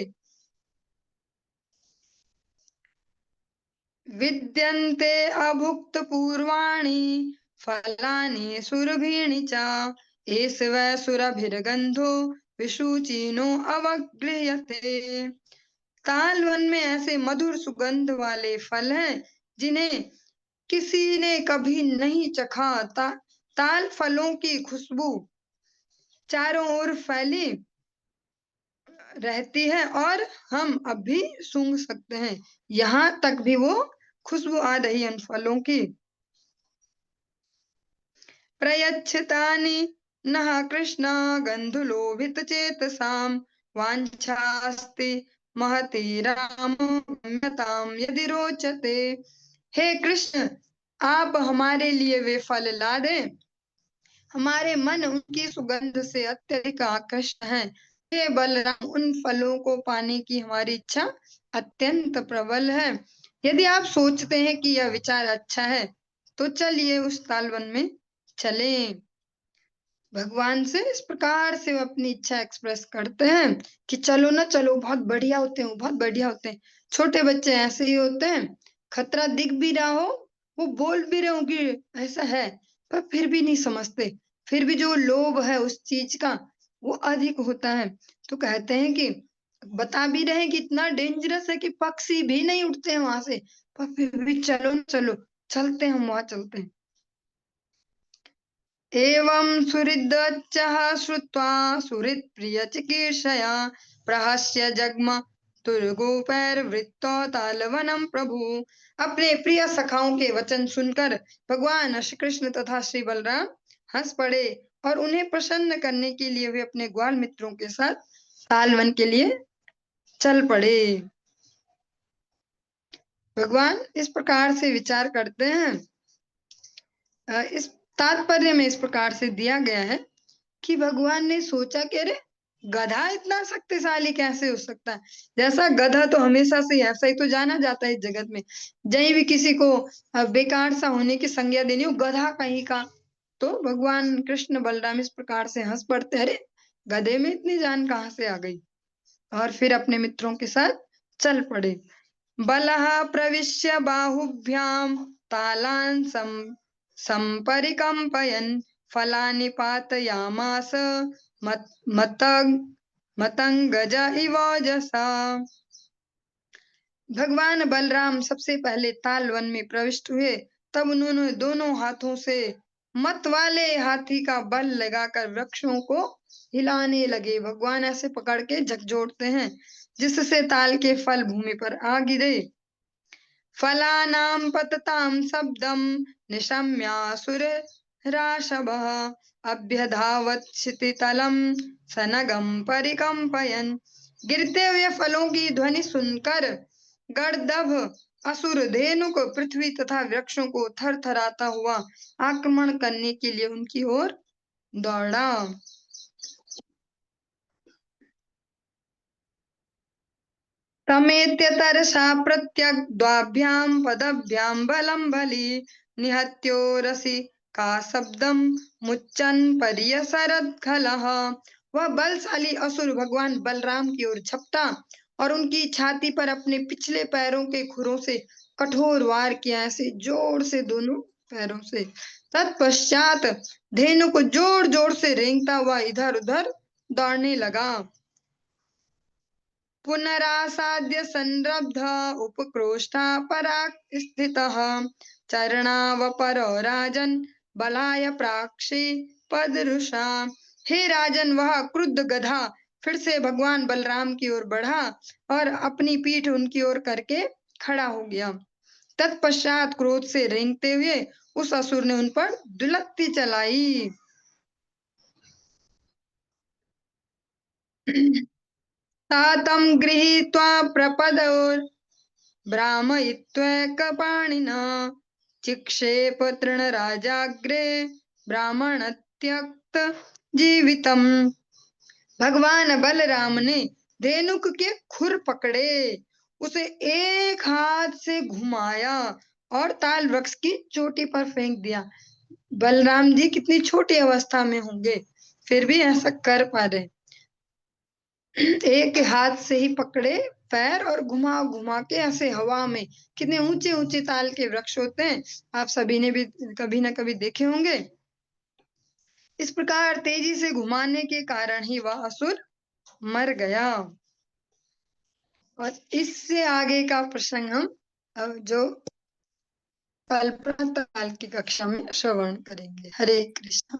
विद्यन्ते अभुक्त पूर्वाणि फलानि सुरभीणि च एष वै सुरभिर्गन्धो विषुचीनो अवगृह्यते। ताल वन में ऐसे मधुर सुगंध वाले फल हैं जिन्हें किसी ने कभी नहीं चखा। ताल फलों की खुशबू चारों ओर फैली रहती है और हम अब भी सूंघ सकते हैं, यहाँ तक भी वो खुशबू आ रही है उन फलों की। प्रयच्छतानि नः कृष्ण गन्धुलोभित चेतसाम वाञ्छास्ति महति रामो गम्यताम यदि रोचते। हे कृष्ण, आप हमारे लिए वे फल ला दें, हमारे मन उनकी सुगंध से अत्यधिक आकृष्ट हैं। हे बलराम, उन फलों को पाने की हमारी इच्छा अत्यंत प्रबल है। यदि आप सोचते हैं कि यह विचार अच्छा है तो चलिए उस तालवन में चलें। भगवान से इस प्रकार से वो अपनी इच्छा एक्सप्रेस करते हैं कि चलो ना चलो, बहुत बढ़िया होते हैं, बहुत बढ़िया होते हैं। छोटे बच्चे ऐसे ही होते हैं, खतरा दिख भी रहा हो, वो बोल भी रहे हो कि ऐसा है, पर फिर भी नहीं समझते, फिर भी जो लोभ है उस चीज का वो अधिक होता है। तो कहते हैं कि बता भी रहे हैं कि इतना डेंजरस है कि पक्षी भी नहीं उठते हैं वहां से, पर फिर भी चलो चलो, चलते हैं, हम वहां चलते हैं। एवं सुहृद्वचः श्रुत्वा सुहृत्प्रियचिकीर्षया प्रहस्य जग्म तुर्गोपैर्वृत्तो तालवनं प्रभु। अपने प्रिय सखाओं के वचन सुनकर भगवान श्री कृष्ण तथा श्री बलराम हंस पड़े और उन्हें प्रसन्न करने के लिए वे अपने ग्वाल मित्रों के साथ तालवन के लिए चल पड़े। भगवान इस प्रकार से विचार करते हैं। इस तात्पर्य में इस प्रकार से दिया गया है कि भगवान ने सोचा कि अरे गधा इतना शक्तिशाली कैसे हो सकता है। जैसा गधा तो हमेशा से ऐसा ही तो जाना जाता है इस जगत में, जहीं भी किसी को बेकार सा होने की संज्ञा देनी हो, गधा कहीं का, तो भगवान कृष्ण बलराम इस प्रकार से हंस पड़ते, अरे गधे में इतनी जान कहाँ से आ गई, और फिर अपने मित्रों के साथ चल पड़े। बलः प्रविश्य बाहुभ्याम तालान संपरिकम्पयन् फलानि पातयामास मतंगज इवोजसा। भगवान बलराम सबसे पहले ताल वन में प्रविष्ट हुए, तब उन्होंने दोनों हाथों से मत वाले हाथी का बल लगाकर वृक्षों को हिलाने लगे। भगवान ऐसे पकड़ के झकझोरते हैं जिससे ताल के फल भूमि पर आ गिरे। फलानां पततां शब्दं निशम्यासुरराशवः अभ्यधावत् क्षितितलं सनगं परिकम्पयन्। गिरते हुए फलों की ध्वनि सुनकर गर्दभ असुर धेनुक पृथ्वी तथा वृक्षों को थरथराता हुआ आक्रमण करने के लिए उनकी ओर दौड़ा। तमेत्य तरसा प्रत्यग द्वाभ्याम पदभ्याम बलम बली निहत्यो रसी का शब्दम मुच्चन पर्यसरद खलः। वह बलशाली असुर भगवान बलराम की ओर झपटा और उनकी छाती पर अपने पिछले पैरों के खुरों से कठोर वार किया, ऐसे जोर से दोनों पैरों से। तत्पश्चात धेनु को जोर जोर से रेंगता हुआ इधर उधर दौड़ने लगा। पुनरासाद्य संरब्ध उपक्रोष्टा पराक स्थितः चरणावपरो राजन बलाय प्राक्षी पदरुषा। हे राजन, वह क्रुद्ध गधा फिर से भगवान बलराम की ओर बढ़ा और अपनी पीठ उनकी ओर करके खड़ा हो गया। तत्पश्चात क्रोध से रेंगते हुए उस असुर ने उन पर दुलत्ती चलाई। तातं गृहीत्वा प्रपदौ भ्रामयित्वैकपाणिना चिक्षेप तृणराजाग्रे ब्राह्मणत्यक्त जीवितम्। भगवान बलराम ने धेनुक के खुर पकड़े, उसे एक हाथ से घुमाया और ताल वृक्ष की चोटी पर फेंक दिया। बलराम जी कितनी छोटी अवस्था में होंगे, फिर भी ऐसा कर पा रहे। एक हाथ से ही पकड़े पैर और घुमा घुमा के ऐसे हवा में। कितने ऊंचे ऊंचे ताल के वृक्ष होते हैं, आप सभी ने भी कभी ना कभी देखे होंगे। इस प्रकार तेजी से घुमाने के कारण ही वह असुर मर गया। और इससे आगे का प्रसंग हम जो कल प्रातः काल की कक्षा में श्रवण करेंगे। हरे कृष्ण।